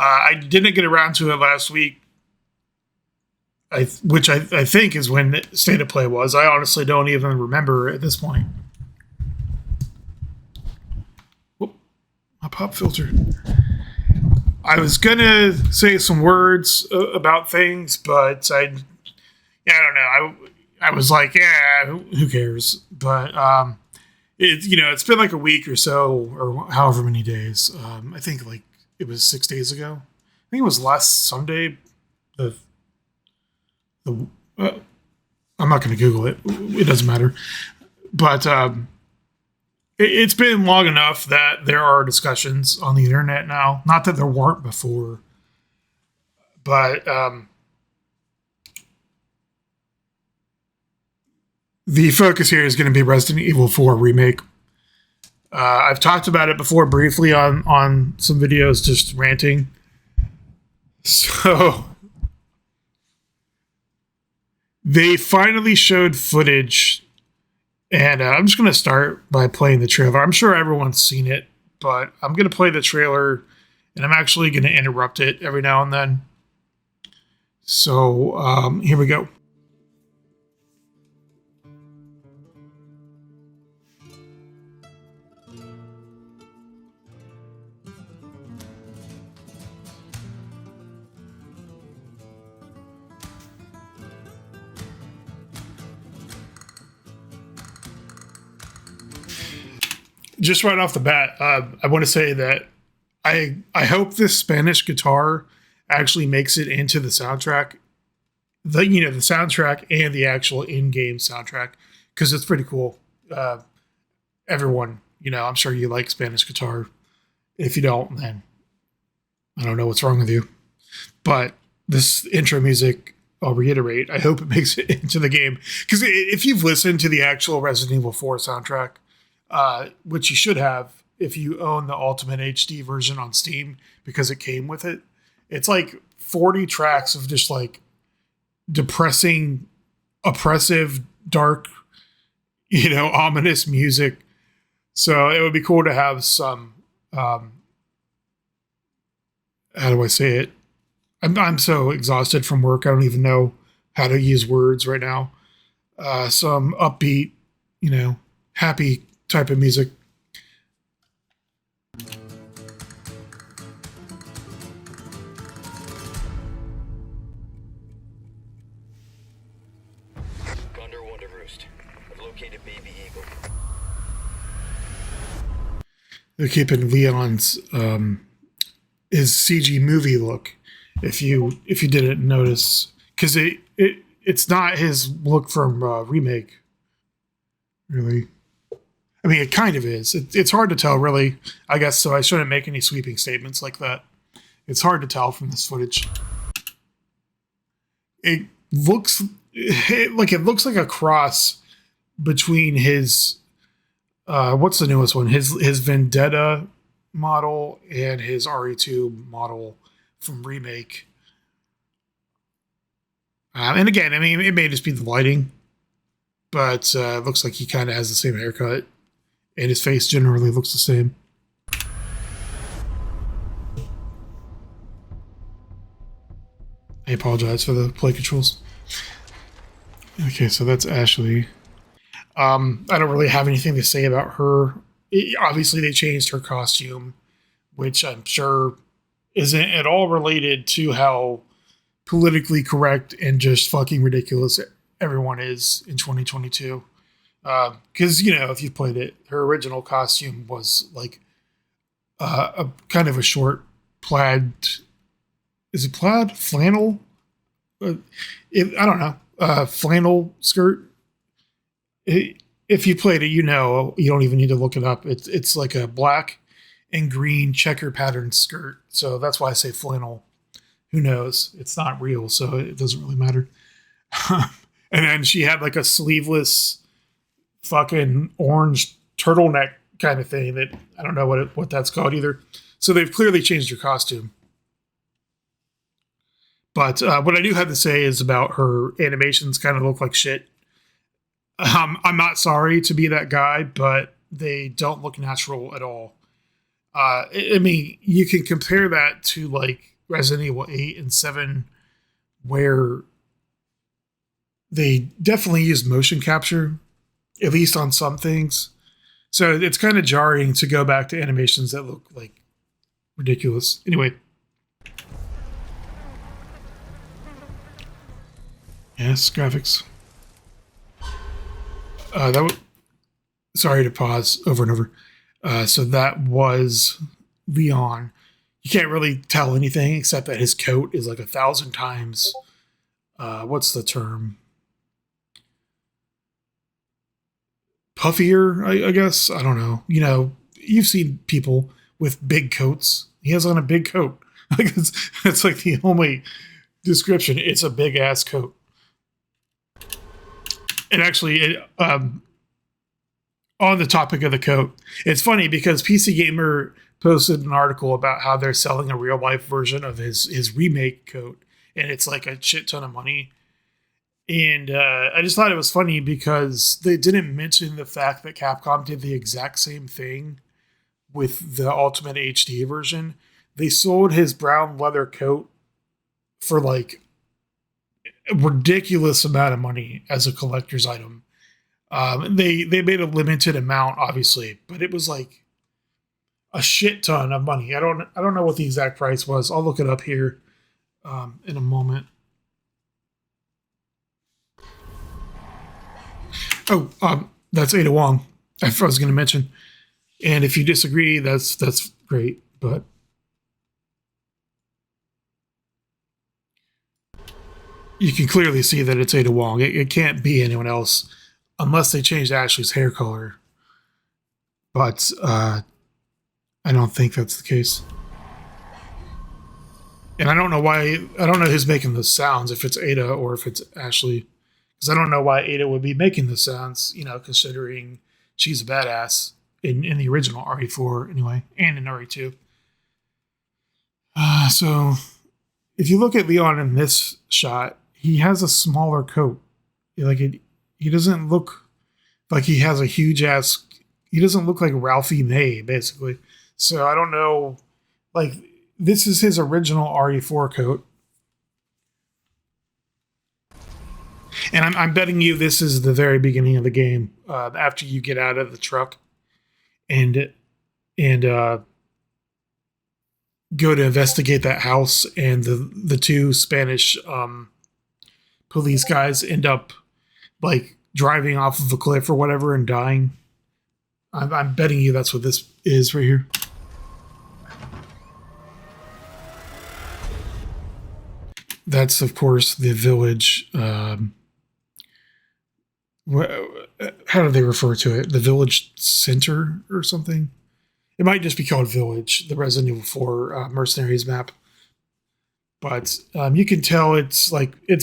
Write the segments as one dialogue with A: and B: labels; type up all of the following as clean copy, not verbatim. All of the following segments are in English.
A: I didn't get around to it last week, which I think is when State of Play was. I honestly don't even remember at this point. Whoop, my pop filter. I was gonna say some words about things, but I don't know. I was like, yeah, who cares? But it's been like a week or so, or however many days. I think like it was 6 days ago. I think it was last Sunday. The I'm not going to Google it. It doesn't matter. But it's been long enough that there are discussions on the internet now. Not that there weren't before, but the focus here is going to be Resident Evil 4 Remake. I've talked about it before briefly on some videos, just ranting. So they finally showed footage, and I'm just going to start by playing the trailer. I'm sure everyone's seen it, but I'm going to play the trailer, and I'm actually going to interrupt it every now and then. So here we go. Just right off the bat, I want to say that I hope this Spanish guitar actually makes it into the soundtrack, the soundtrack and the actual in-game soundtrack, because it's pretty cool. Everyone, I'm sure you like Spanish guitar. If you don't, then I don't know what's wrong with you. But this intro music, I'll reiterate, I hope it makes it into the game, because if you've listened to the actual Resident Evil 4 soundtrack, which you should have if you own the Ultimate HD version on Steam, because it came with it. It's like 40 tracks of just like depressing, oppressive, dark, ominous music. So it would be cool to have some, how do I say it? I'm so exhausted from work. I don't even know how to use words right now. Some upbeat, happy type of music.
B: Condor Wonder Roost. I've located Baby Eagle.
A: They're keeping Leon's his CG movie look. If you didn't notice, because it's not his look from Remake, really. I mean, it kind of is. It's hard to tell, really, I guess, so I shouldn't make any sweeping statements like that. It's hard to tell from this footage. It looks like a cross between his, what's the newest one? His Vendetta model and his RE2 model from Remake. And again, I mean, it may just be the lighting, but it looks like he kind of has the same haircut. And his face generally looks the same. I apologize for the play controls. Okay, so that's Ashley. I don't really have anything to say about her. Obviously, they changed her costume, which I'm sure isn't at all related to how politically correct and just fucking ridiculous everyone is in 2022. Because if you've played it, her original costume was like a kind of a short plaid. Is it plaid? Flannel? I don't know. Flannel skirt. If you played it, you don't even need to look it up. It's like a black and green checker pattern skirt. So that's why I say flannel. Who knows? It's not real, so it doesn't really matter. And then she had like a sleeveless fucking orange turtleneck kind of thing that I don't know what that's called either. So they've clearly changed her costume. But what I do have to say is about her animations kind of look like shit. I'm not sorry to be that guy, but they don't look natural at all. I mean, you can compare that to like Resident Evil 8 and 7, where they definitely used motion capture, at least on some things. So it's kind of jarring to go back to animations that look like ridiculous. Anyway. Yes, graphics. Sorry to pause over and over. So that was Leon. You can't really tell anything except that his coat is like 1,000 times. What's the term? Puffier, I guess. I don't know. You know, you've seen people with big coats. He has on a big coat. Like it's like the only description. It's a big ass coat. And actually, on the topic of the coat, it's funny because PC Gamer posted an article about how they're selling a real life version of his remake coat, and it's like a shit ton of money. And I just thought it was funny because they didn't mention the fact that Capcom did the exact same thing with the Ultimate HD version. They sold his brown leather coat for like a ridiculous amount of money as a collector's item. They made a limited amount, obviously, but it was like a shit ton of money. I don't know what the exact price was. I'll look it up here in a moment. Oh, that's Ada Wong. I was going to mention, and if you disagree, that's great. But you can clearly see that it's Ada Wong. It can't be anyone else unless they changed Ashley's hair color. But I don't think that's the case. And I don't know why. I don't know who's making the sounds, if it's Ada or if it's Ashley. Because I don't know why Ada would be making the sounds, you know, considering she's a badass in the original RE4 anyway, and in RE2. So if you look at Leon in this shot, he has a smaller coat. He doesn't look like he has a huge ass. He doesn't look like Ralphie May, basically. So I don't know. Like, this is his original RE4 coat. And I'm betting you this is the very beginning of the game, after you get out of the truck and go to investigate that house, and the two Spanish police guys end up like driving off of a cliff or whatever and dying. I'm betting you that's what this is right here. That's, of course, the village. How do they refer to it? The village center or something? It might just be called Village, the Resident Evil 4 Mercenaries map. But you can tell it's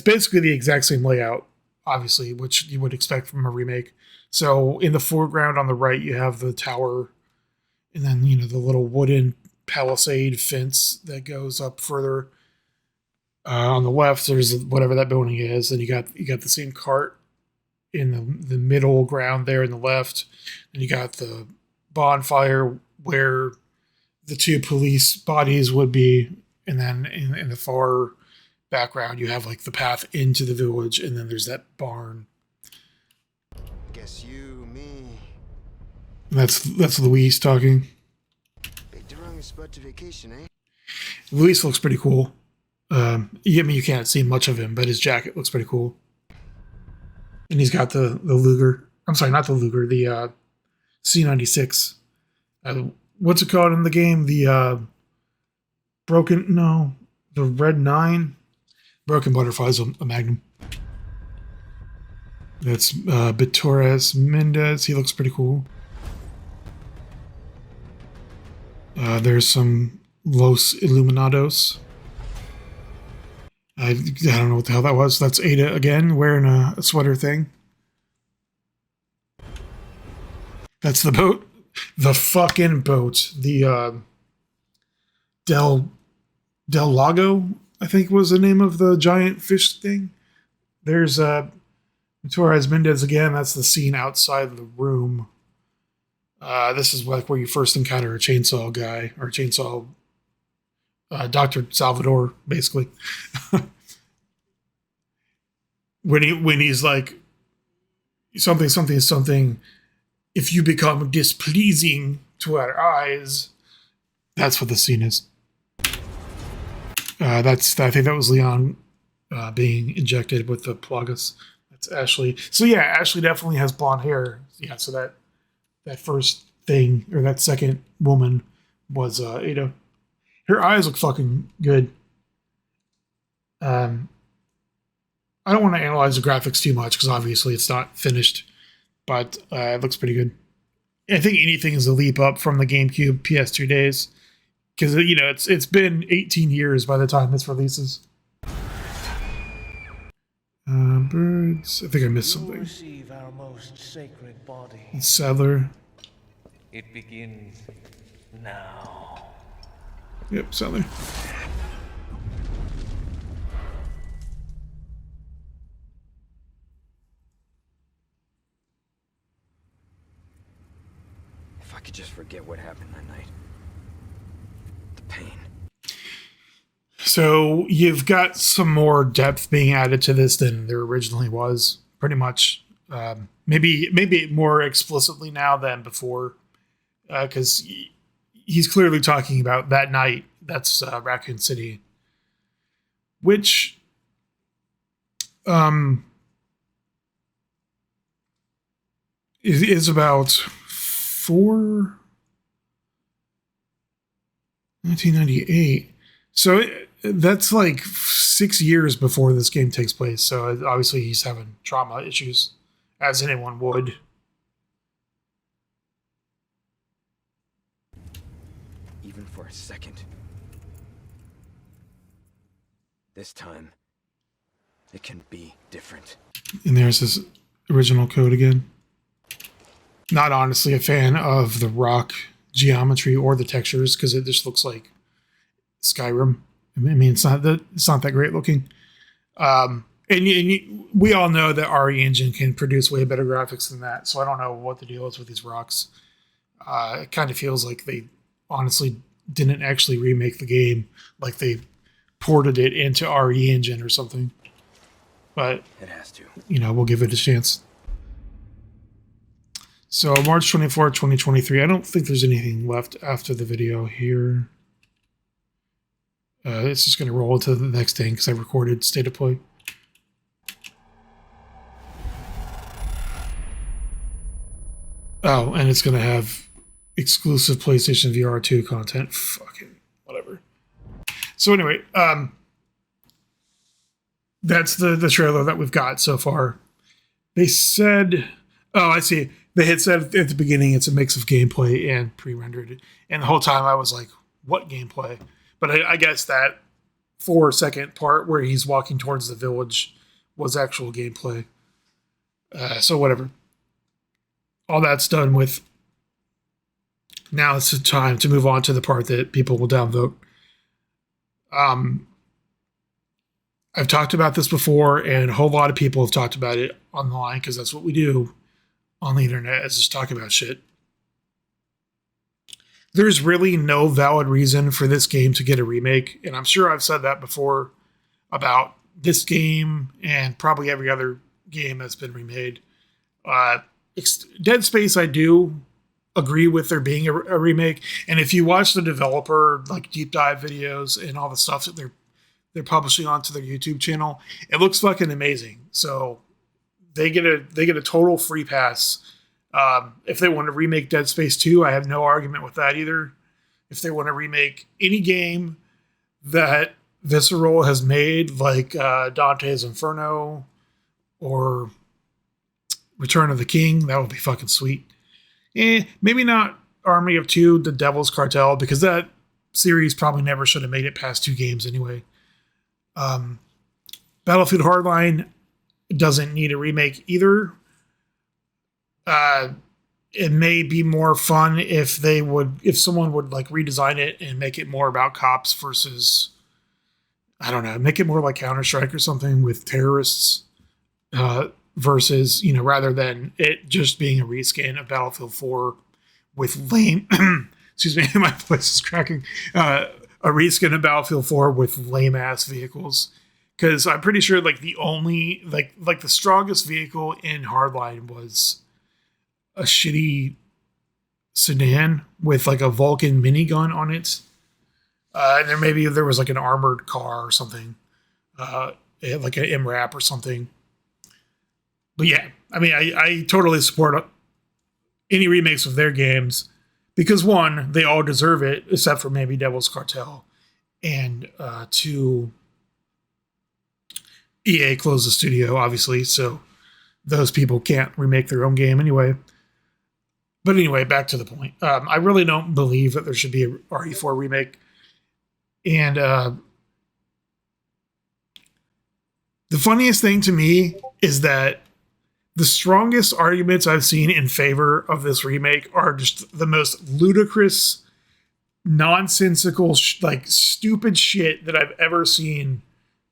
A: basically the exact same layout, obviously, which you would expect from a remake. So in the foreground on the right, you have the tower, and then, you know, the little wooden palisade fence that goes up further. On the left, there's whatever that building is. Then you got the same cart in the middle ground there in the left. And you got the bonfire where the two police bodies would be. And then in the far background, you have like the path into the village. And then there's that barn.
C: Guess you, me.
A: That's Luis talking.
C: Picked the wrong spot to vacation, eh?
A: Luis looks pretty cool. You can't see much of him, but his jacket looks pretty cool. And he's got the Luger. I'm sorry, not the Luger, the C96. What's it called in the game? The the Red 9. Broken Butterfly's a Magnum. That's Bitores Mendez. He looks pretty cool. There's some Los Illuminados. I don't know what the hell that was. That's Ada again, wearing a sweater thing. That's the boat. The fucking boat. The Del Lago, I think, was the name of the giant fish thing. There's Torres Mendez again. That's the scene outside of the room. This is like where you first encounter a chainsaw guy, or a chainsaw Dr. Salvador, basically. when he's like, something, if you become displeasing to our eyes, that's what the scene is. I think that was Leon being injected with the plagas. That's Ashley. So yeah, Ashley definitely has blonde hair. Yeah, so that first thing, or that second woman, was Ada. Her eyes look fucking good. I don't want to analyze the graphics too much because obviously it's not finished, but it looks pretty good. I think anything is a leap up from the GameCube PS2 days, because it's been 18 years by the time this releases. Birds. I think I missed something.
D: Receive our most sacred body.
A: Sadler.
D: It begins now.
A: Yep, Sadler.
B: If I could just forget what happened that night. The pain.
A: So you've got some more depth being added to this than there originally was, pretty much. Maybe more explicitly now than before, because he's clearly talking about that night. That's Raccoon City, which is about 1998. So that's like 6 years before this game takes place. So obviously he's having trauma issues, as anyone would.
B: Even for a second. This time, it can be different.
A: And there's his original code again. Not honestly a fan of the rock geometry or the textures, because it just looks like Skyrim. I mean, it's not that great looking. And we all know that RE Engine can produce way better graphics than that. So I don't know what the deal is with these rocks. It kind of feels like they honestly didn't actually remake the game, like they ported it into RE Engine or something. But
B: It has to.
A: we'll give it a chance. So March 24, 2023. I don't think there's anything left after the video here. It's just going to roll into the next thing because I recorded State of Play. Oh, and it's going to have exclusive PlayStation VR 2 content. Fucking whatever. So anyway, that's the trailer that we've got so far. They said... Oh, I see. They had said at the beginning it's a mix of gameplay and pre-rendered. And the whole time I was like, what gameplay? But I guess that 4-second part where he's walking towards the village was actual gameplay. So whatever. All that's done with. Now it's the time to move on to the part that people will downvote. I've talked about this before, and a whole lot of people have talked about it online because that's what we do on the internet, is just talk about shit. There's really no valid reason for this game to get a remake, and I'm sure I've said that before about this game and probably every other game that's been remade. Dead Space, I do agree with there being a remake, and if you watch the developer like deep dive videos and all the stuff that they're publishing onto their YouTube channel, it looks fucking amazing. So they get a total free pass. If they want to remake Dead Space 2, I have no argument with that either. If they want to remake any game that Visceral has made, like Dante's Inferno or Return of the King, that would be fucking sweet. Maybe not Army of Two, The Devil's Cartel, because that series probably never should have made it past 2 games anyway. Battlefield Hardline doesn't need a remake either. It may be more fun if someone would like redesign it and make it more about cops versus, I don't know, make it more like Counter-Strike or something with terrorists, versus, rather than it just being a reskin of Battlefield 4 with lame, excuse me, my voice is cracking, a a reskin of Battlefield 4 with lame ass vehicles. Because I'm pretty sure like the only like the strongest vehicle in Hardline was a shitty sedan with like a Vulcan minigun on it. And then maybe there was like an armored car or something. It had like an MRAP or something. But yeah, I mean, I totally support any remakes of their games because one, they all deserve it, except for maybe Devil's Cartel. And two, EA closed the studio, obviously, so those people can't remake their own game anyway. But anyway, back to the point. I really don't believe that there should be a RE4 remake. And the funniest thing to me is that the strongest arguments I've seen in favor of this remake are just the most ludicrous, nonsensical, like stupid shit that I've ever seen.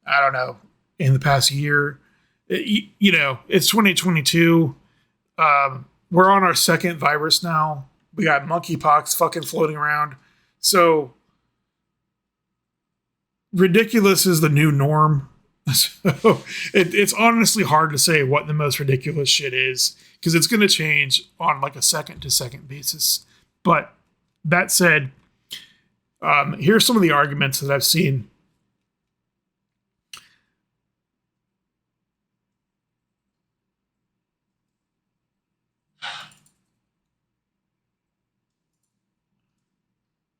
A: I don't know, in the past year. You know, it's 2022. We're on our second virus now. We got monkeypox fucking floating around. So ridiculous is the new norm. So it's honestly hard to say what the most ridiculous shit is because it's going to change on like a second to second basis. But that said, here's some of the arguments that I've seen.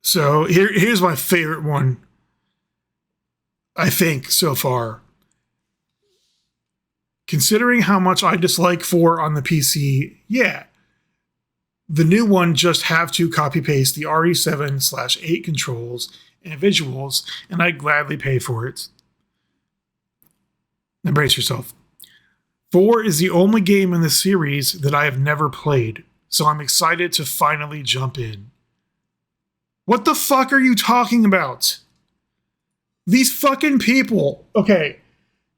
A: So here's my favorite one, I think, so far. Considering how much I dislike 4 on the PC, yeah, the new one just have to copy paste the RE7/8 controls and visuals, and I'd gladly pay for it. Embrace yourself. 4 is the only game in the series that I have never played, so I'm excited to finally jump in. What the fuck are you talking about? These fucking people. Okay.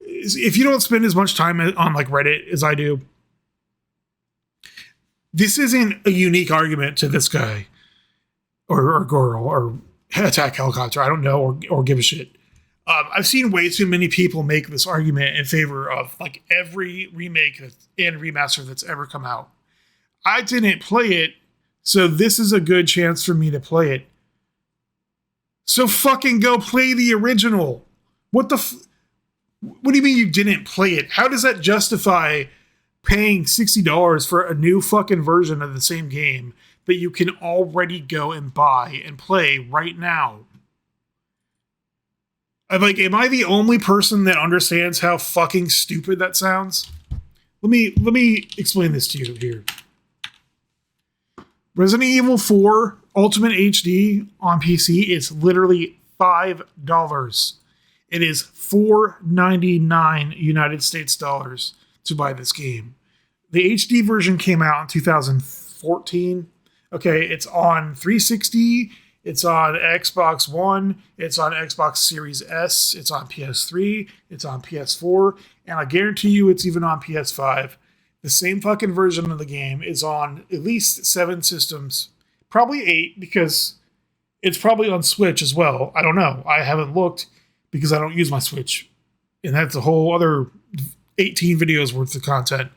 A: If you don't spend as much time on like Reddit as I do, this isn't a unique argument to this guy or girl or attack helicopter. I don't know or give a shit. I've seen way too many people make this argument in favor of like every remake and remaster that's ever come out. I didn't play it, so this is a good chance for me to play it. So fucking go play the original. What do you mean you didn't play it? How does that justify paying $60 for a new fucking version of the same game that you can already go and buy and play right now? I'm like, am I the only person that understands how fucking stupid that sounds? Let me explain this to you here. Resident Evil 4 Ultimate HD on PC is literally $5. It is $4.99 United States dollars to buy this game. The HD version came out in 2014. Okay, it's on 360, it's on Xbox One, it's on Xbox Series S, it's on PS3, it's on PS4, and I guarantee you it's even on PS5. The same fucking version of the game is on at least 7 systems, probably 8 because it's probably on Switch as well. I don't know. I haven't looked because I don't use my Switch. And that's a whole other 18 videos worth of content.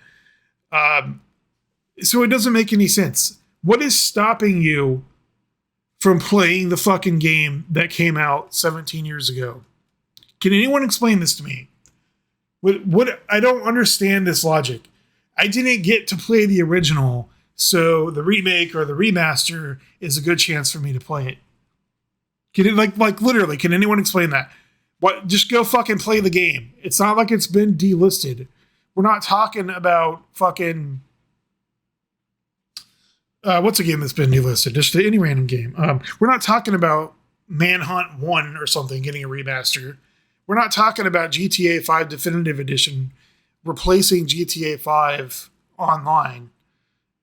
A: So it doesn't make any sense. What is stopping you from playing the fucking game that came out 17 years ago? Can anyone explain this to me? What I don't understand this logic. I didn't get to play the original, so the remake or the remaster is a good chance for me to play it. Can it like literally? Can anyone explain that? What? Just go fucking play the game. It's not like it's been delisted. We're not talking about fucking. What's a game that's been delisted? Just any random game. We're not talking about Manhunt 1 or something getting a remaster. We're not talking about GTA 5 Definitive Edition replacing GTA 5 online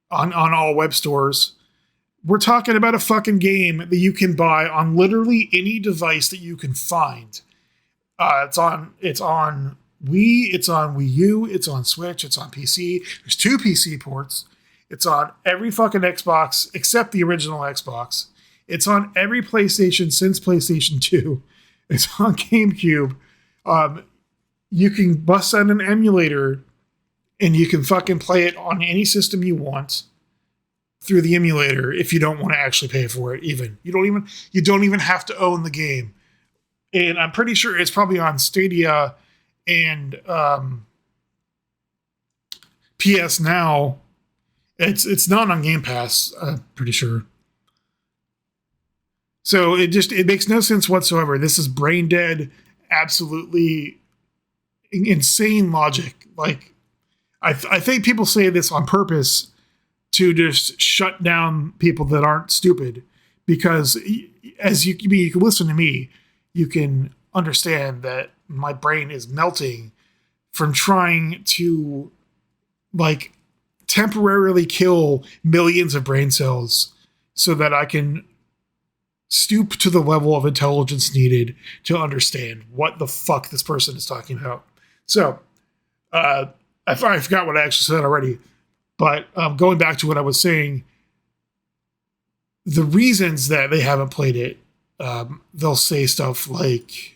A: on all web stores. We're talking about a fucking game that you can buy on literally any device that you can find. It's on Wii, it's on Wii U, it's on Switch, it's on PC. There's 2 PC ports. It's on every fucking Xbox except the original Xbox. It's on every PlayStation since PlayStation 2. It's on GameCube. You can bust out an emulator and you can fucking play it on any system you want through the emulator if you don't want to actually pay for it. Even you don't even have to own the game. And I'm pretty sure it's probably on Stadia and PS Now. It's not on Game Pass, I'm pretty sure. So it makes no sense whatsoever. This is brain dead, absolutely insane logic. Like I think people say this on purpose to just shut down people that aren't stupid, because as you can listen to me, you can understand that my brain is melting from trying to like temporarily kill millions of brain cells so that I can stoop to the level of intelligence needed to understand what the fuck this person is talking about. So, I forgot what I actually said already, but going back to what I was saying, the reasons that they haven't played it, they'll say stuff like,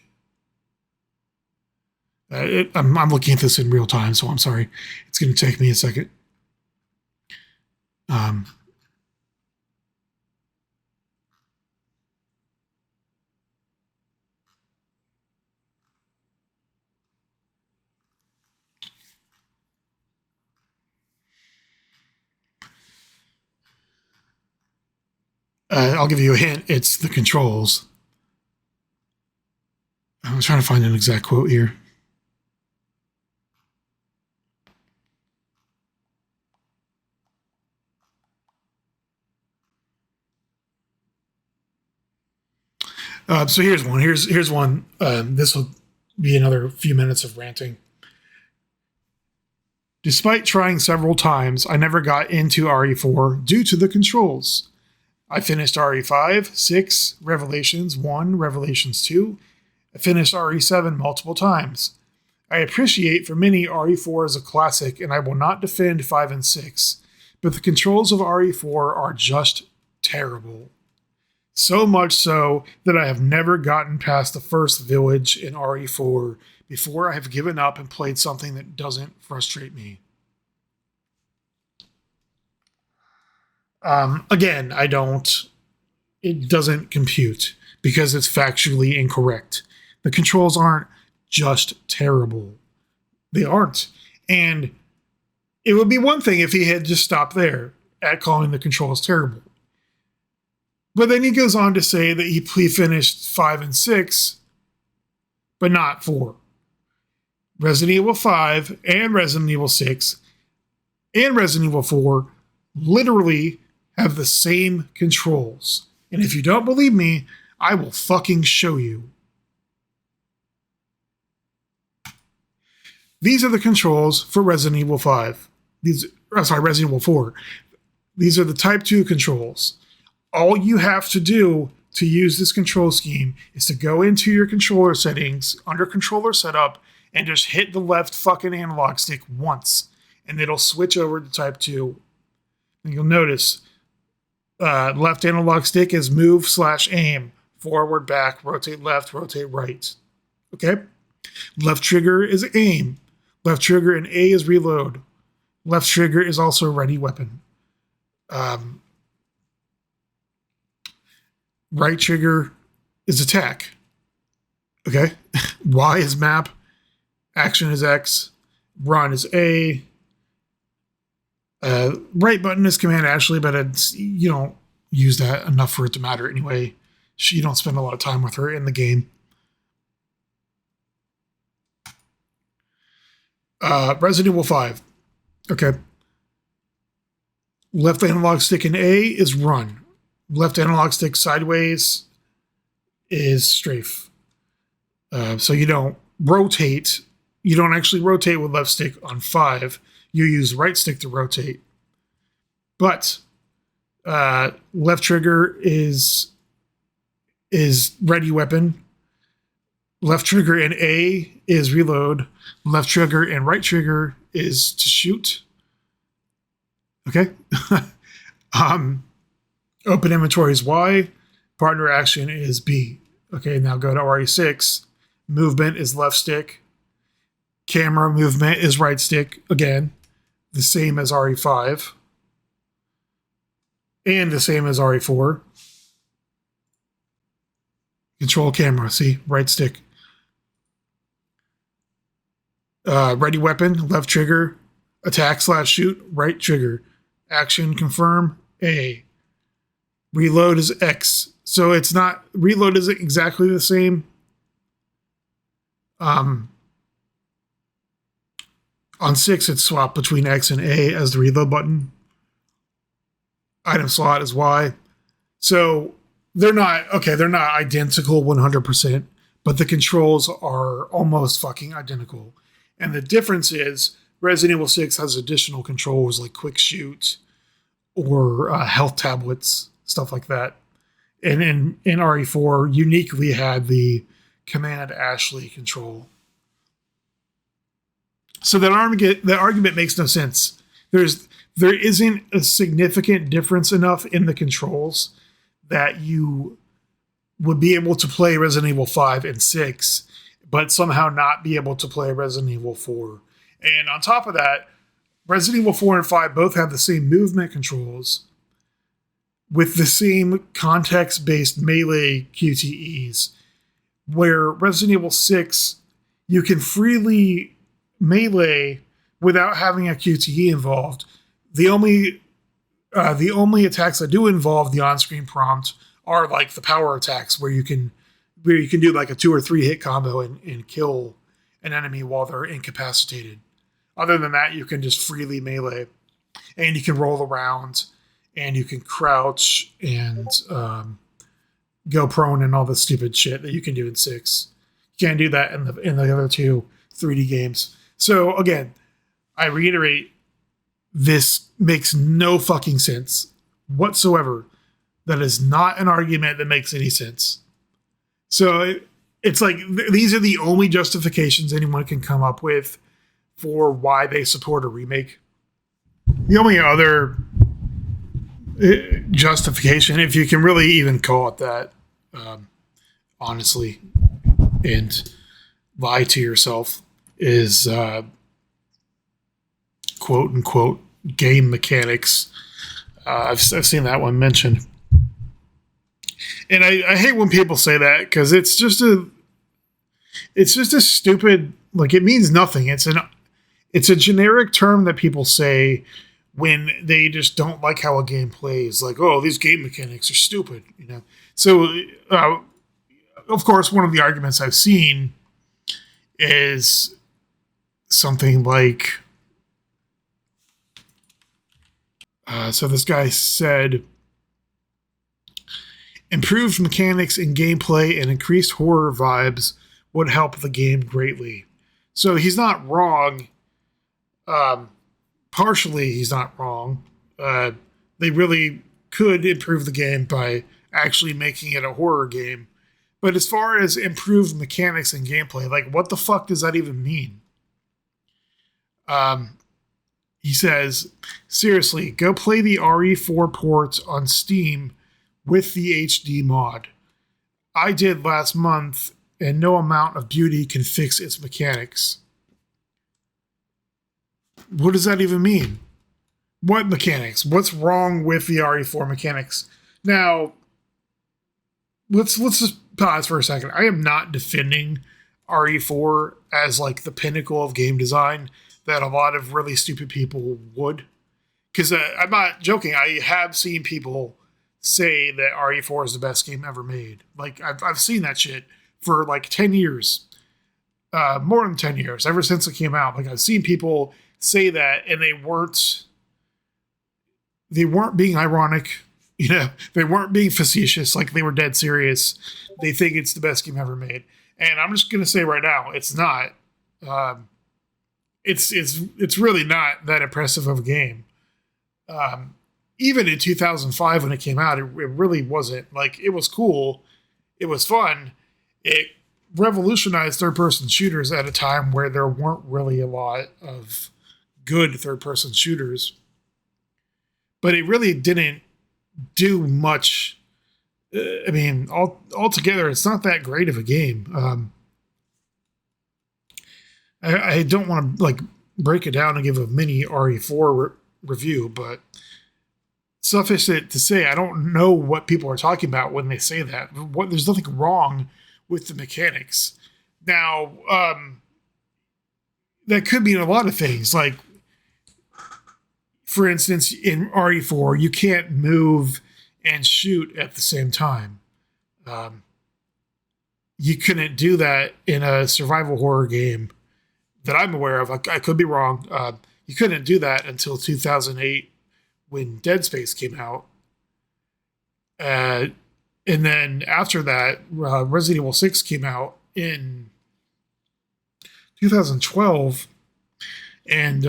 A: I'm looking at this in real time, so I'm sorry. It's going to take me a second. I'll give you a hint. It's the controls. I'm trying to find an exact quote here. So here's one. Here's one. This will be another few minutes of ranting. Despite trying several times, I never got into RE4 due to the controls. I finished RE5, 6, Revelations 1, Revelations 2. I finished RE7 multiple times. I appreciate for many RE4 is a classic, and I will not defend 5 and 6, but the controls of RE4 are just terrible. So much so that I have never gotten past the first village in RE4 before I have given up and played something that doesn't frustrate me. Again, it doesn't compute because it's factually incorrect. The controls aren't just terrible. They aren't. And it would be one thing if he had just stopped there at calling the controls terrible. But then he goes on to say that he finished 5 and 6, but not 4. Resident Evil 5 and Resident Evil 6 and Resident Evil 4 literally have the same controls. And if you don't believe me, I will fucking show you. These are the controls for Resident Evil 5. Resident Evil 4. These are the Type 2 controls. All you have to do to use this control scheme is to go into your controller settings, under controller setup, and just hit the left fucking analog stick once, and it'll switch over to Type 2. And you'll notice left analog stick is move/aim, forward, back, rotate left, rotate right. Okay? Left trigger is aim. Left trigger and A is reload. Left trigger is also ready weapon. Right trigger is attack. Okay? Y is map. Action is X. Run is A. Right button is command actually, but you don't use that enough for it to matter anyway. You don't spend a lot of time with her in the game. Resident Evil 5. Okay. Left analog stick in A is run. Left analog stick sideways is strafe. So you don't rotate. You don't actually rotate with left stick on 5. You use right stick to rotate. But left trigger is ready weapon. Left trigger and A is reload. Left trigger and right trigger is to shoot. Okay. Open inventory is Y. Partner action is B. Okay, now go to RE6. Movement is left stick. Camera movement is right stick. Again, the same as RE5. And the same as RE4. Control camera, see? Right stick. Ready weapon, left trigger. Attack/shoot, right trigger. Action confirm, A. Reload is X. So it's not, reload isn't exactly the same. On 6, it's swapped between X and A as the reload button. Item slot is Y. So they're not identical 100%, but the controls are almost fucking identical. And the difference is Resident Evil 6 has additional controls like quick shoot or health tablets, stuff like that. And in RE4 uniquely had the Command Ashley control. So that argument makes no sense. There isn't a significant difference enough in the controls that you would be able to play Resident Evil 5 and 6, but somehow not be able to play Resident Evil 4. And on top of that, Resident Evil 4 and 5 both have the same movement controls with the same context-based melee QTEs, where Resident Evil 6, you can freely melee without having a QTE involved. The only attacks that do involve the on-screen prompt are like the power attacks where you can do like a 2 or 3 hit combo and kill an enemy while they're incapacitated. Other than that, you can just freely melee, and you can roll around, and you can crouch and go prone and all the stupid shit that you can do in 6. You can't do that in the other 2 3D games. So again, I reiterate, this makes no fucking sense whatsoever. That is not an argument that makes any sense. So it's like these are the only justifications anyone can come up with for why they support a remake. The only other justification, if you can really even call it that, honestly, and lie to yourself, is quote unquote game mechanics. I've seen that one mentioned, and I hate when people say that because it's just a stupid, like, it means nothing. It's a generic term that people say when they just don't like how a game plays. Like, oh, these game mechanics are stupid, you know. So, of course, one of the arguments I've seen is something like, so this guy said, improved mechanics in gameplay and increased horror vibes would help the game greatly. So he's not wrong. Partially, he's not wrong. They really could improve the game by actually making it a horror game. But as far as improved mechanics and gameplay, like, what the fuck does that even mean? He says, seriously, go play the RE4 port on Steam with the HD mod. I did last month, and no amount of beauty can fix its mechanics. What does that even mean? What mechanics? What's wrong with the RE4 mechanics? Now, let's just pause for a second. I am not defending RE4 as like the pinnacle of game design that a lot of really stupid people would. Because I'm not joking. I have seen people say that RE4 is the best game ever made. Like, I've seen that shit for like 10 years. More than 10 years, ever since it came out. Like, I've seen people say that, and they weren't being ironic, you know, they weren't being facetious, like they were dead serious. They think it's the best game ever made. And I'm just gonna say right now, it's not. It's really not that impressive of a game. Even in 2005 when it came out, it really wasn't. Like, it was cool, it was fun, it revolutionized third-person shooters at a time where there weren't really a lot of good third-person shooters. But it really didn't do much I mean, altogether, it's not that great of a game. I don't want to like break it down and give a mini RE4 review, but suffice it to say, I don't know what people are talking about when they say that. There's nothing wrong with the mechanics. Now, that could mean a lot of things. Like, for instance, in RE4, you can't move and shoot at the same time. You couldn't do that in a survival horror game that I'm aware of. I could be wrong. You couldn't do that until 2008 when Dead Space came out. And then after that, Resident Evil 6 came out in 2012. And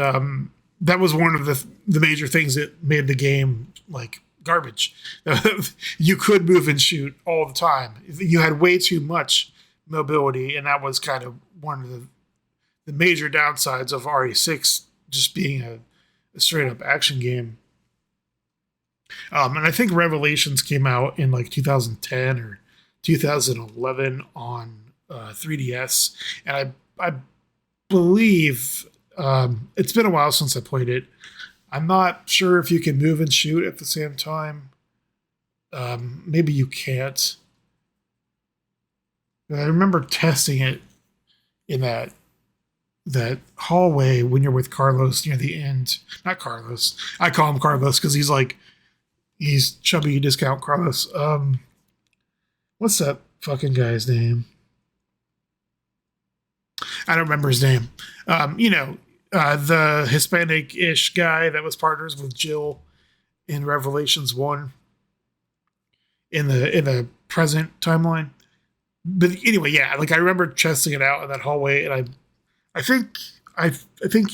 A: that was one of the major things that made the game like garbage. You could move and shoot all the time. You had way too much mobility, and that was kind of one of the major downsides of RE6 just being a straight up action game. And I think Revelations came out in like 2010 or 2011 on 3DS, and I believe it's been a while since I played it. I'm not sure if you can move and shoot at the same time. Maybe you can't. I remember testing it in that hallway when you're with Carlos near the end. Not Carlos. I call him Carlos because he's chubby discount Carlos. What's that fucking guy's name? I don't remember his name. The Hispanic-ish guy that was partners with Jill in Revelations 1 in the present timeline. But anyway, yeah, like I remember testing it out in that hallway, and I think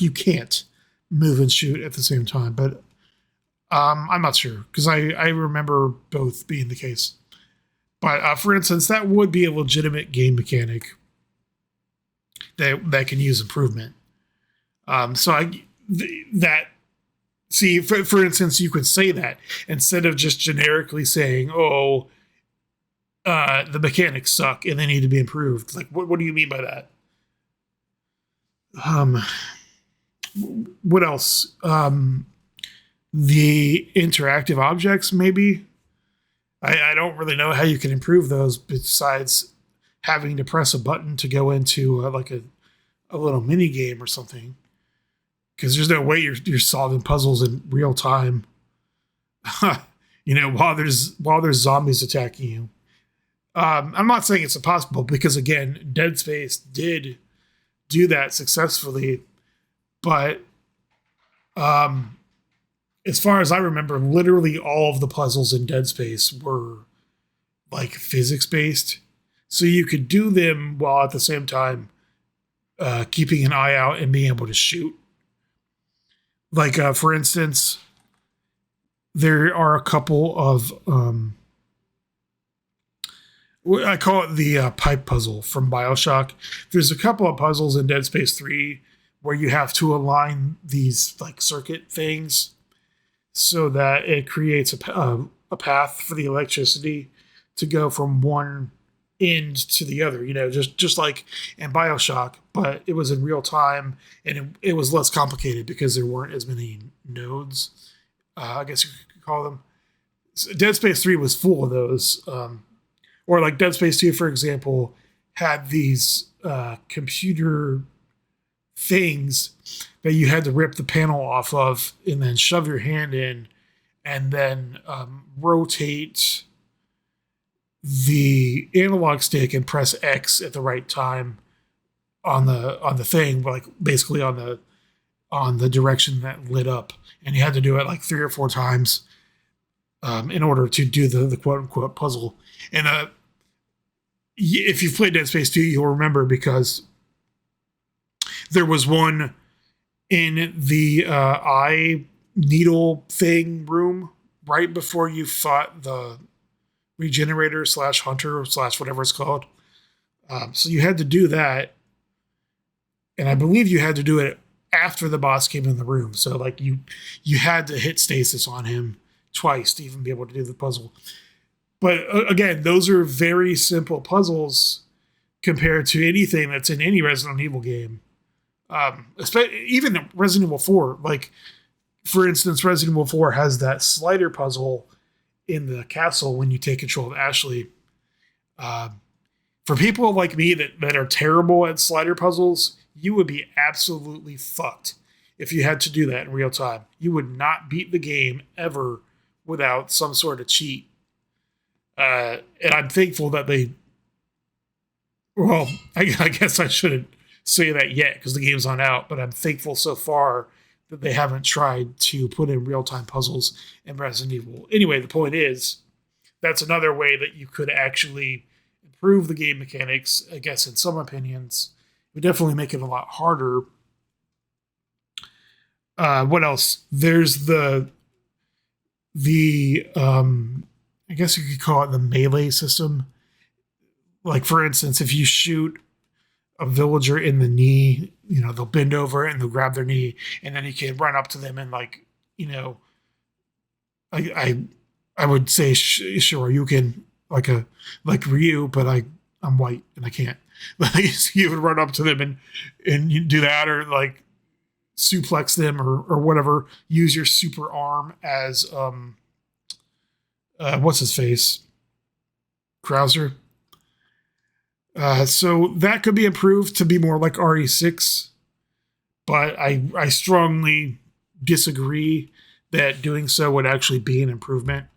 A: you can't move and shoot at the same time, but I'm not sure because I remember both being the case. But for instance, that would be a legitimate game mechanic that can use improvement. For instance, you could say that instead of just generically saying, "Oh, the mechanics suck and they need to be improved." Like, what do you mean by that? What else? The interactive objects, maybe. I don't really know how you can improve those besides having to press a button to go into like a little mini game or something. Because there's no way you're solving puzzles in real time. While there's zombies attacking you. I'm not saying it's impossible because again, Dead Space did do that successfully, but as far as I remember, literally all of the puzzles in Dead Space were like physics based, so you could do them while at the same time keeping an eye out and being able to shoot. Like for instance, there are a couple of I call it the pipe puzzle from BioShock. There's a couple of puzzles in Dead Space 3 where you have to align these like circuit things so that it creates a path for the electricity to go from one end to the other. Just like in BioShock, but it was in real time and it was less complicated because there weren't as many nodes. I guess you could call them. Dead Space 3 was full of those. Or like Dead Space 2, for example, had these computer things that you had to rip the panel off of and then shove your hand in and then rotate the analog stick and press X at the right time on the thing, like basically on the direction that lit up. And you had to do it like 3 or 4 times in order to do the quote unquote puzzle. And if you've played Dead Space 2, you'll remember because there was one in the eye needle thing room right before you fought the regenerator / hunter / whatever it's called. So you had to do that. And I believe you had to do it after the boss came in the room. So like you had to hit stasis on him twice to even be able to do the puzzle. But again, those are very simple puzzles compared to anything that's in any Resident Evil game. Even Resident Evil 4, like for instance, Resident Evil 4 has that slider puzzle in the castle when you take control of Ashley. For people like me that are terrible at slider puzzles, you would be absolutely fucked if you had to do that in real time. You would not beat the game ever without some sort of cheat. And I'm thankful that they. Well, I guess I shouldn't say that yet because the game's not out, but I'm thankful so far that they haven't tried to put in real-time puzzles in Resident Evil. Anyway, the point is, that's another way that you could actually improve the game mechanics, I guess, in some opinions. It would definitely make it a lot harder. What else? There's the I guess you could call it the melee system. Like, for instance, if you shoot a villager in the knee, you know, they'll bend over and they'll grab their knee, and then you can run up to them and, like, you know, I would say sure you can like Ryu, but I'm white and I can't. Like, you would run up to them and you do that, or like suplex them or whatever. Use your super arm as what's his face, Krauser. So that could be improved to be more like RE6, but I strongly disagree that doing so would actually be an improvement,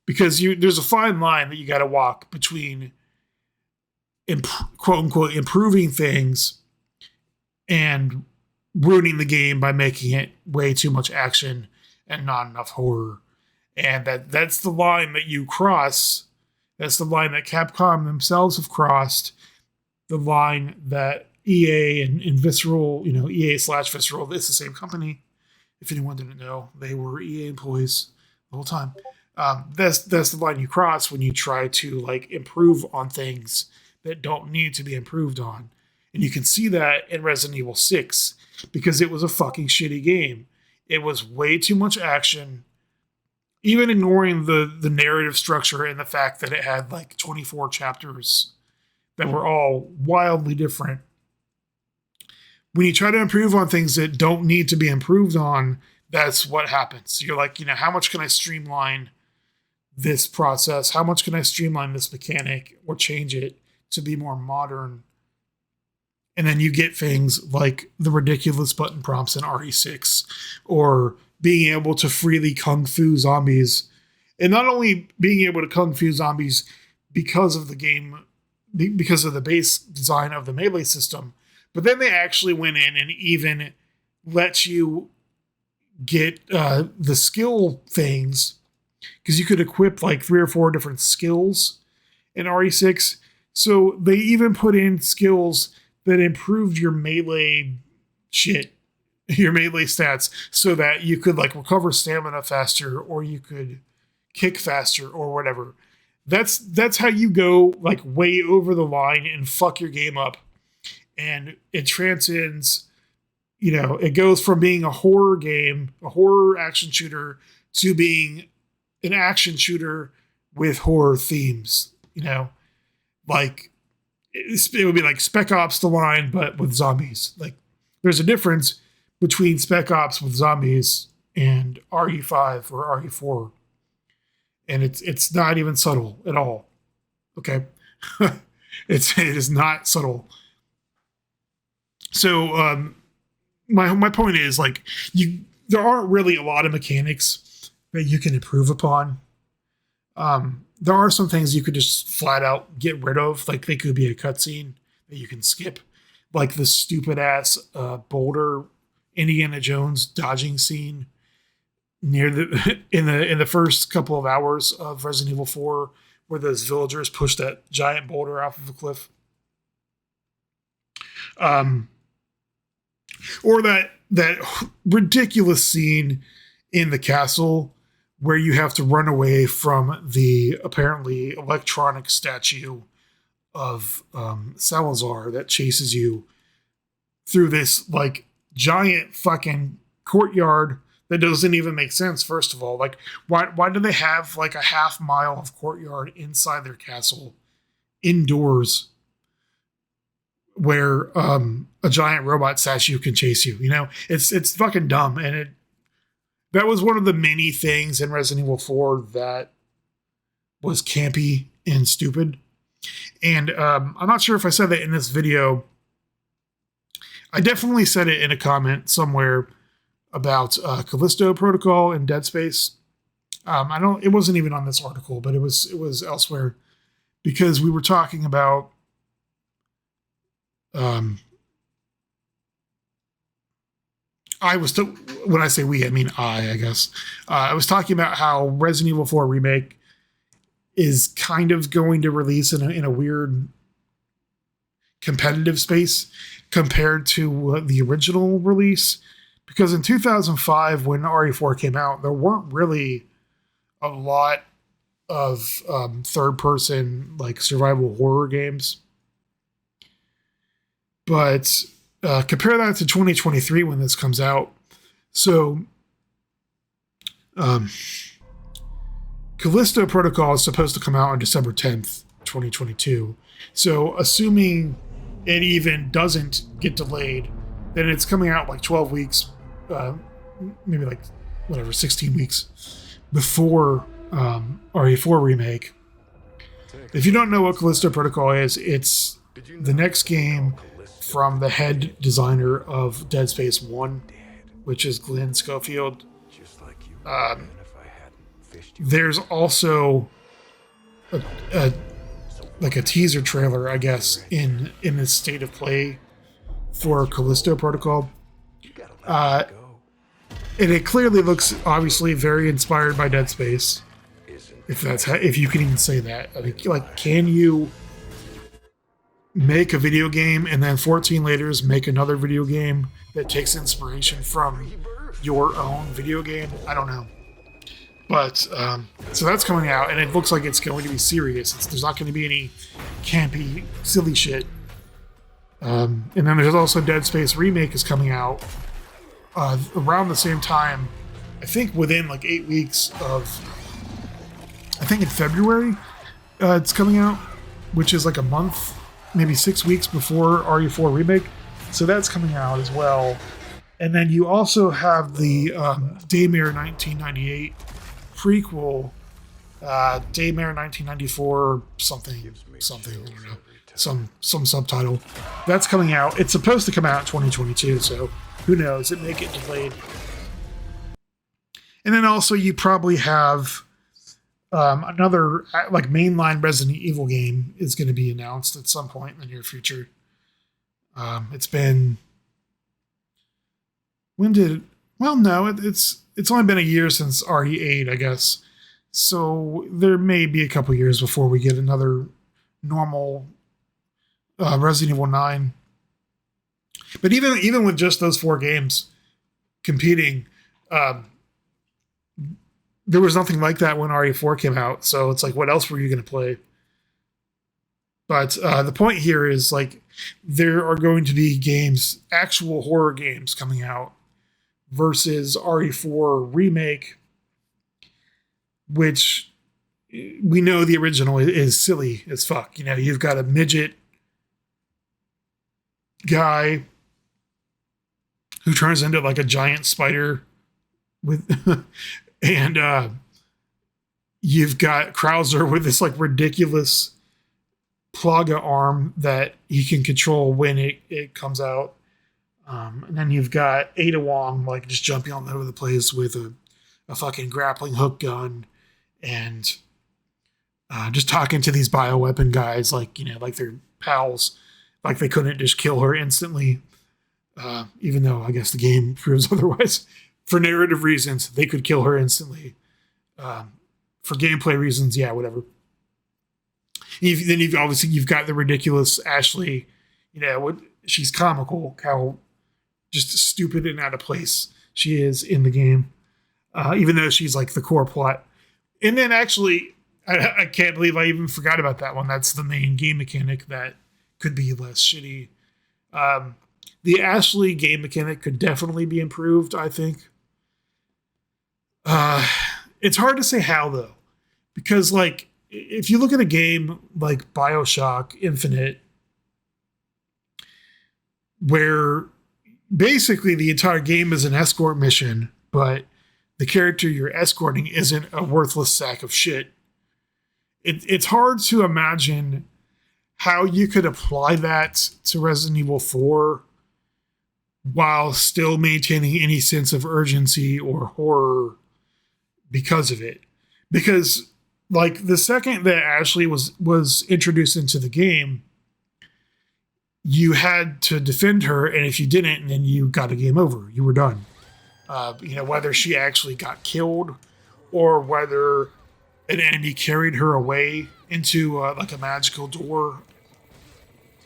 A: because there's a fine line that you got to walk between quote unquote improving things and ruining the game by making it way too much action and not enough horror. And that's the line that you cross. That's the line that Capcom themselves have crossed. The line that EA and Visceral, you know, EA/Visceral, it's the same company. If anyone didn't know, they were EA employees the whole time. That's the line you cross when you try to, like, improve on things that don't need to be improved on. And you can see that in Resident Evil 6, because it was a fucking shitty game. It was way too much action, even ignoring the narrative structure and the fact that it had like 24 chapters that were all wildly different. When you try to improve on things that don't need to be improved on, that's what happens. You're like, you know, how much can I streamline this process? How much can I streamline this mechanic or change it to be more modern? And then you get things like the ridiculous button prompts in RE6, or being able to freely kung fu zombies. And not only being able to kung fu zombies because of the game, because of the base design of the melee system, but then they actually went in and even let you get the skill things, because you could equip like 3 or 4 different skills in RE6. So they even put in skills that improved your melee shit, your melee stats, so that you could like recover stamina faster, or you could kick faster, or whatever. That's how you go like way over the line and fuck your game up. And it transcends, you know, it goes from being a horror game, a horror action shooter, to being an action shooter with horror themes, you know, like it would be like Spec Ops The Line, but with zombies. Like, there's a difference between Spec Ops with zombies and RE5 or RE4. And it's not even subtle at all. Okay. It is not subtle. So my point is, like, there aren't really a lot of mechanics that you can improve upon. There are some things you could just flat out get rid of. Like, they could be a cutscene that you can skip, like the stupid ass boulder Indiana Jones dodging scene near the in the first couple of hours of Resident Evil 4, where those villagers push that giant boulder off of a cliff. Or that ridiculous scene in the castle where you have to run away from the apparently electronic statue of Salazar that chases you through this like giant fucking courtyard That doesn't even make sense. First of all, like why do they have like a half mile of courtyard inside their castle, indoors, where a giant robot statue can chase you? You know, it's fucking dumb, and that was one of the many things in Resident Evil 4 that was campy and stupid. And I'm not sure if I said that in this video. I definitely said it in a comment somewhere about Callisto Protocol and Dead Space. I don't. It wasn't even on this article, but it was elsewhere, because we were talking about when I say we, I mean I guess. I was talking about how Resident Evil 4 Remake is kind of going to release in a weird competitive space compared to the original release. Because in 2005, when RE4 came out, there weren't really a lot of third-person like survival horror games. But compare that to 2023 when this comes out. So, Callisto Protocol is supposed to come out on December 10th, 2022. So, assuming it even doesn't get delayed, then it's coming out like 12 weeks, maybe like 16 weeks before RE4 Remake. If you don't know what Callisto Protocol is, it's the next game from the head designer of Dead Space 1, which is Glenn Schofield. There's also a teaser trailer, I guess, in the state of play for Callisto Protocol. And it clearly looks obviously very inspired by Dead Space. If you can even say that. I mean, like, can you make a video game and then 14 later make another video game that takes inspiration from your own video game? I don't know. But, so that's coming out, and it looks like it's going to be serious. There's not going to be any campy, silly shit. And then there's also Dead Space Remake is coming out around the same time, I think within like 8 weeks of, I think in February it's coming out, which is like a month, maybe 6 weeks before RE4 Remake. So that's coming out as well. And then you also have the Daymare 1998 prequel, Daymare 1994 something, I don't know, some subtitle. That's coming out. It's supposed to come out in 2022, so who knows? It may get delayed. And then also you probably have another like mainline Resident Evil game is going to be announced at some point in the near future. It's been it's only been a year since RE8, I guess. So there may be a couple years before we get another normal Resident Evil 9. But even with just those 4 games competing, there was nothing like that when RE4 came out. So it's like, what else were you going to play? But the point here is, like, there are going to be games, actual horror games coming out versus RE4 Remake, which we know the original is silly as fuck. You know, you've got a midget guy who turns into like a giant spider with, and you've got Krauser with this like ridiculous Plaga arm that he can control when it comes out. And then you've got Ada Wong like just jumping all over the place with a fucking grappling hook gun and just talking to these bioweapon guys like, you know, like they're pals, like they couldn't just kill her instantly. Even though I guess the game proves otherwise. For narrative reasons, they could kill her instantly. For gameplay reasons, yeah, whatever. Then you've got the ridiculous Ashley. You know, she's comical. How just stupid and out of place she is in the game, even though she's like the core plot. And then actually, I can't believe I even forgot about that one. That's the main game mechanic that could be less shitty. The Ashley game mechanic could definitely be improved, I think. It's hard to say how though, because like if you look at a game like BioShock Infinite, where basically the entire game is an escort mission, but the character you're escorting isn't a worthless sack of shit. It's hard to imagine how you could apply that to Resident Evil 4 while still maintaining any sense of urgency or horror because of it. Because like the second that Ashley was introduced into the game, you had to defend her, and if you didn't, then you got a game over. You were done. Whether she actually got killed or whether an enemy carried her away into like a magical door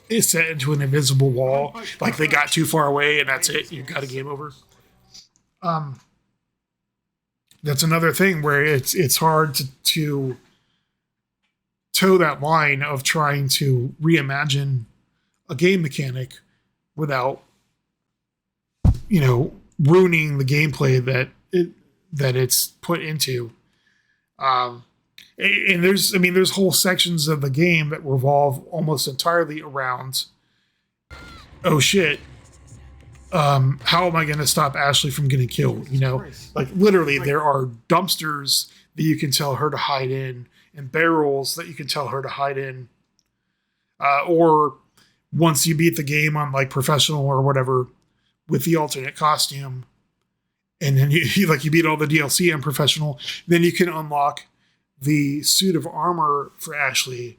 A: is set into an invisible wall. Like they got too far away and that's it. You got a game over. That's another thing where it's hard to toe that line of trying to reimagine a game mechanic without, ruining the gameplay that it's put into. And there's whole sections of the game that revolve almost entirely around, oh shit, how am I going to stop Ashley from getting killed? Like literally there are dumpsters that you can tell her to hide in and barrels that you can tell her to hide in. Or once you beat the game on like professional or whatever with the alternate costume, and then you beat all the DLC on professional, then you can unlock the suit of armor for Ashley,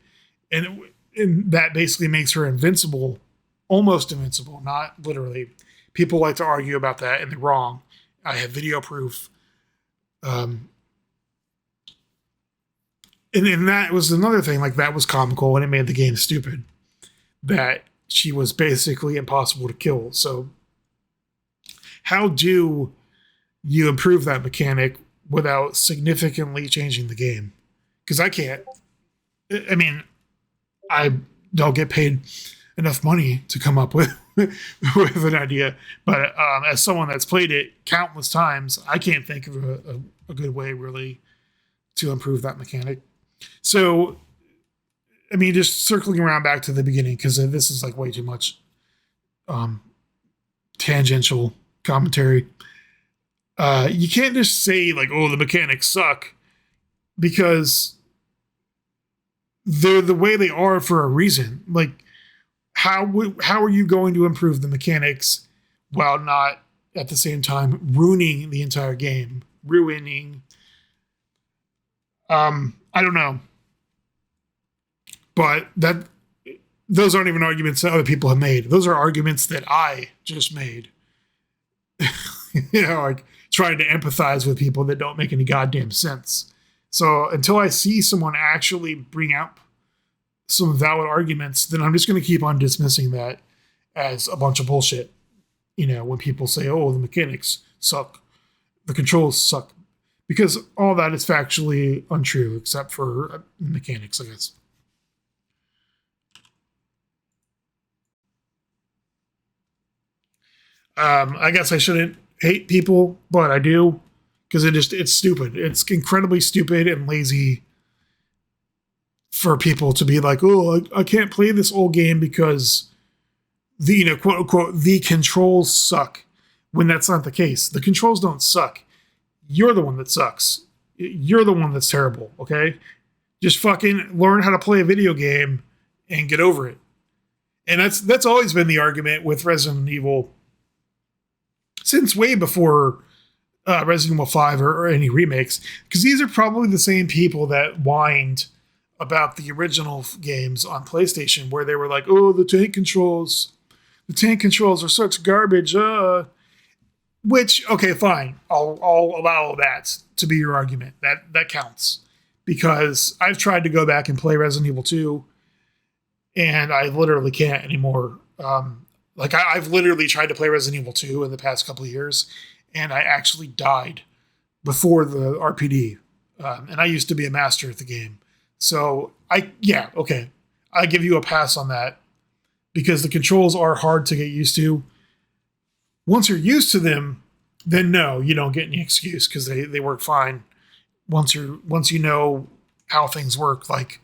A: and that basically makes her invincible, almost invincible, not literally. People like to argue about that, and they're wrong. I have video proof. And that was another thing, like that was comical, and it made the game stupid. That she was basically impossible to kill. So how do you improve that mechanic without significantly changing the game? Because I can't. I mean, I don't get paid enough money to come up with with an idea. But as someone that's played it countless times, I can't think of a good way really to improve that mechanic. So, I mean, just circling around back to the beginning, because this is like way too much tangential commentary. You can't just say like, oh, the mechanics suck, because they're the way they are for a reason. Like, how are you going to improve the mechanics while not at the same time ruining the entire game? I don't know. But those aren't even arguments that other people have made. Those are arguments that I just made. Like trying to empathize with people that don't make any goddamn sense. So until I see someone actually bring up some valid arguments, then I'm just going to keep on dismissing that as a bunch of bullshit. When people say, oh, the mechanics suck, the controls suck, because all that is factually untrue except for mechanics, I guess. I guess I shouldn't hate people, but I do, because it's stupid. It's incredibly stupid and lazy for people to be like, oh, I can't play this old game because the, quote unquote, the controls suck, when that's not the case. The controls don't suck. You're the one that sucks. You're the one that's terrible, okay? Just fucking learn how to play a video game and get over it. And that's always been the argument with Resident Evil since way before Resident Evil 5 or any remakes, because these are probably the same people that whined about the original games on PlayStation, where they were like, oh, the tank controls are such garbage. Which, okay, fine. I'll allow that to be your argument. That counts. Because I've tried to go back and play Resident Evil 2, and I literally can't anymore. I've literally tried to play Resident Evil 2 in the past couple of years, and I actually died before the RPD. And I used to be a master at the game. So, I give you a pass on that, because the controls are hard to get used to. Once you're used to them, then no, you don't get any excuse, because they work fine once you know how things work, like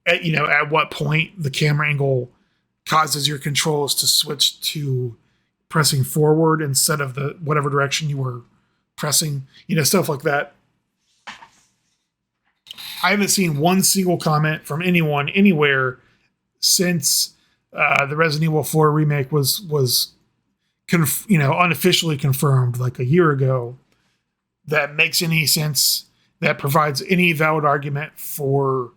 A: at what point the camera angle causes your controls to switch to pressing forward instead of the whatever direction you were pressing, stuff like that. I haven't seen one single comment from anyone anywhere since the Resident Evil 4 remake was unofficially confirmed like a year ago that makes any sense, that provides any valid argument for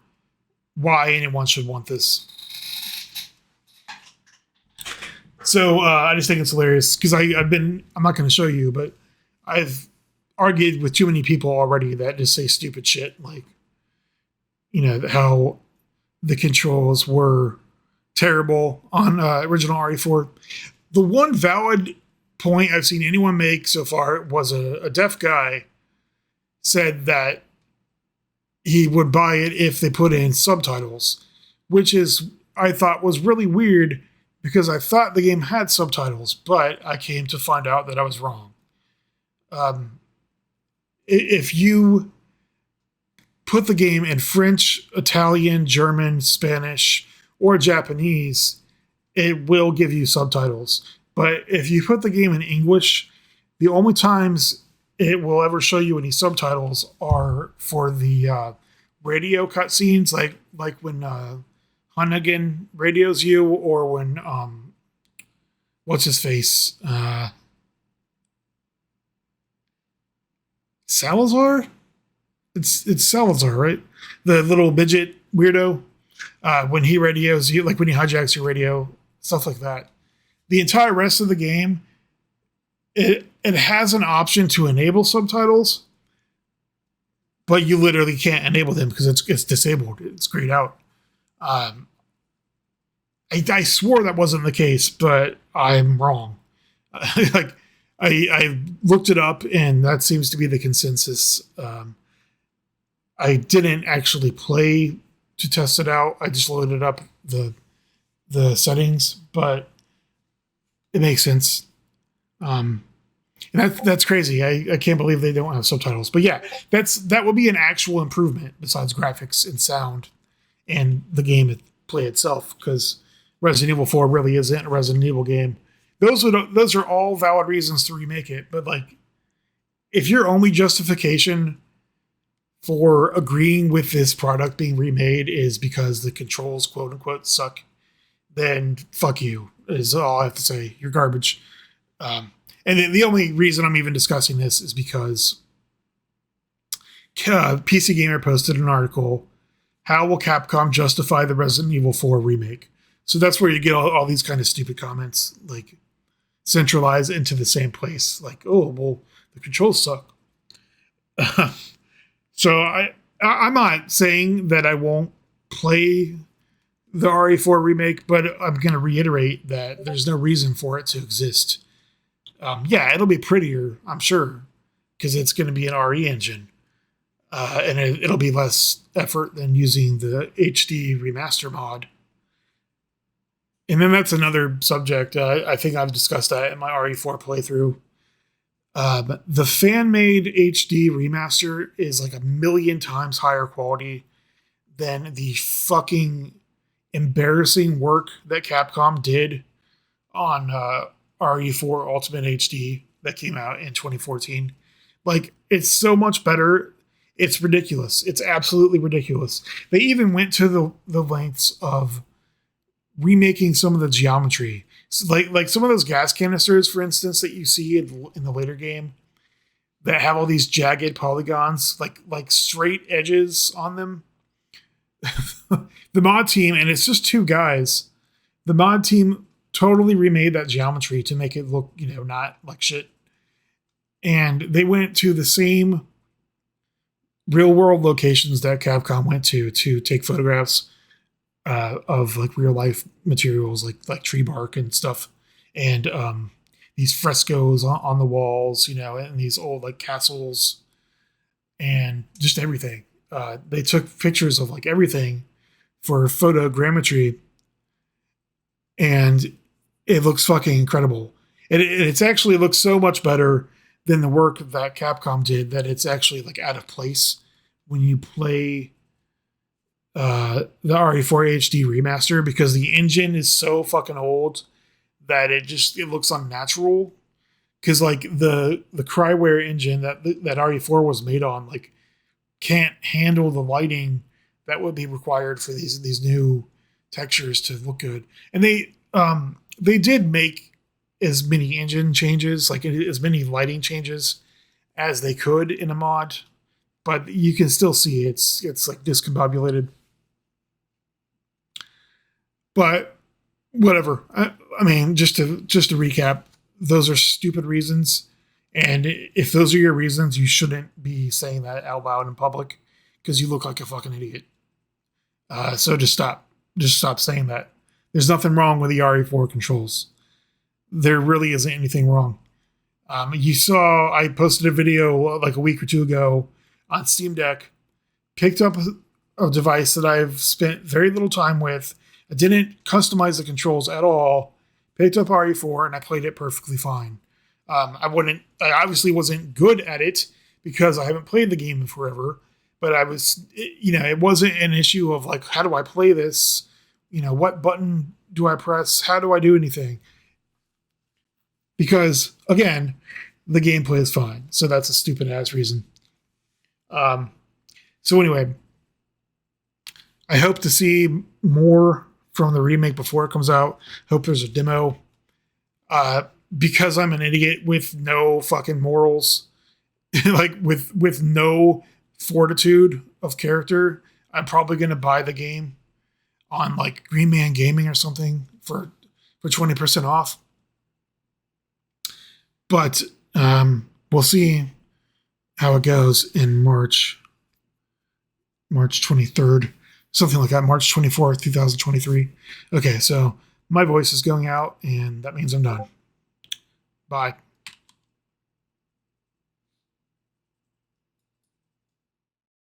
A: why anyone should want this. So I just think it's hilarious because I'm not going to show you, but I've argued with too many people already that just say stupid shit like, how the controls were terrible on original RE4. The one valid point I've seen anyone make so far was a deaf guy said that he would buy it if they put in subtitles, which I thought was really weird because I thought the game had subtitles, but I came to find out that I was wrong. If you put the game in French, Italian, German, Spanish, or Japanese, it will give you subtitles. But if you put the game in English, the only times it will ever show you any subtitles are for the radio cutscenes, like when Hunnigan radios you, or when what's his face, Salazar. It's Salazar, right? The little midget weirdo. When he radios you, like when he hijacks your radio, stuff like that. The entire rest of the game, it has an option to enable subtitles, but you literally can't enable them because it's disabled. It's grayed out. I swore that wasn't the case, but I'm wrong. Like I looked it up, and that seems to be the consensus. I didn't actually play to test it out. I just loaded up the settings, but it makes sense. And that's crazy. I can't believe they don't have subtitles. But yeah, that would be an actual improvement besides graphics and sound and the game play itself, because Resident Evil 4 really isn't a Resident Evil game. Those are all valid reasons to remake it. But like, if your only justification for agreeing with this product being remade is because the controls, quote unquote, suck, then fuck you, is all I have to say. You're garbage. And the only reason I'm even discussing this is because PC Gamer posted an article, how will Capcom justify the Resident Evil 4 remake? So that's where you get all these kind of stupid comments, like centralized into the same place. Like, oh, well, the controls suck. So I'm not saying that I won't play the RE4 remake, but I'm going to reiterate that there's no reason for it to exist. Yeah, it'll be prettier, I'm sure, because it's going to be an RE engine. And it'll be less effort than using the HD remaster mod. And then that's another subject. I think I've discussed that in my RE4 playthrough. The fan-made HD remaster is like 1,000,000 times higher quality than the fucking embarrassing work that Capcom did on RE4 Ultimate HD that came out in 2014. Like, it's so much better. It's ridiculous. It's absolutely ridiculous. They even went to the lengths of remaking some of the geometry. So like some of those gas canisters, for instance, that you see in the later game that have all these jagged polygons, like straight edges on them. The mod team, and it's just 2 guys, the mod team totally remade that geometry to make it look, not like shit. And they went to the same real world locations that Capcom went to take photographs of like real life materials, like tree bark and stuff, and these frescoes on the walls, and these old like castles and just everything. They took pictures of like everything for photogrammetry, and it looks fucking incredible. It's actually looks so much better than the work that Capcom did that it's actually like out of place when you play the RE4 HD remaster, because the engine is so fucking old that it looks unnatural. Because like the Cryware engine that RE4 was made on, like, can't handle the lighting that would be required for these new textures to look good. And they did make as many engine changes, like as many lighting changes as they could in a mod, but you can still see it's like discombobulated. But whatever. I mean, just to recap, those are stupid reasons, and if those are your reasons, you shouldn't be saying that out loud in public because you look like a fucking idiot. So just stop saying that. There's nothing wrong with the RE4 controls. There really isn't anything wrong. You saw I posted a video like a week or two ago on Steam Deck, picked up a device that I've spent very little time with. I didn't customize the controls at all. Picked up RE4 and I played it perfectly fine. I obviously wasn't good at it because I haven't played the game in forever, but it wasn't an issue of like, how do I play this? What button do I press? How do I do anything? Because again, the gameplay is fine. So that's a stupid ass reason. So anyway, I hope to see more from the remake before it comes out. Hope there's a demo. Because I'm an idiot with no fucking morals, like with no fortitude of character, I'm probably gonna buy the game on like Green Man Gaming or something for 20% off. But we'll see how it goes in March 23rd. Something like that, March 24th, 2023. Okay, so my voice is going out, and that means I'm done. Bye.